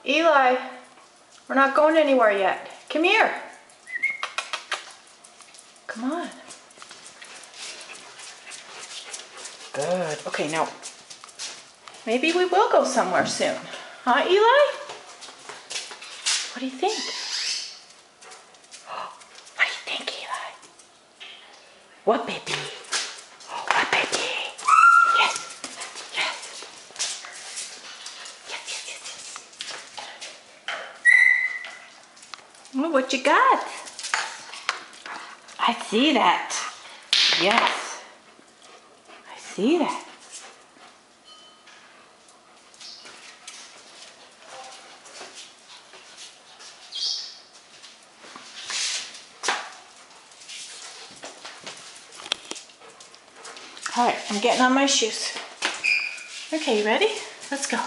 Eli, we're not going anywhere yet. Come here. Come on. Good. Okay, now, maybe we will go somewhere soon. Huh, Eli? What do you think? What do you think, Eli? What, baby? What, baby? Yes. Yes. Yes. Oh, what you got? I see that. Yes. I see that. All right, I'm getting on my shoes. Okay, you ready? Let's go.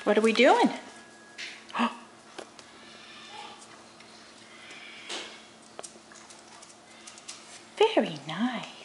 What are we doing? Very nice.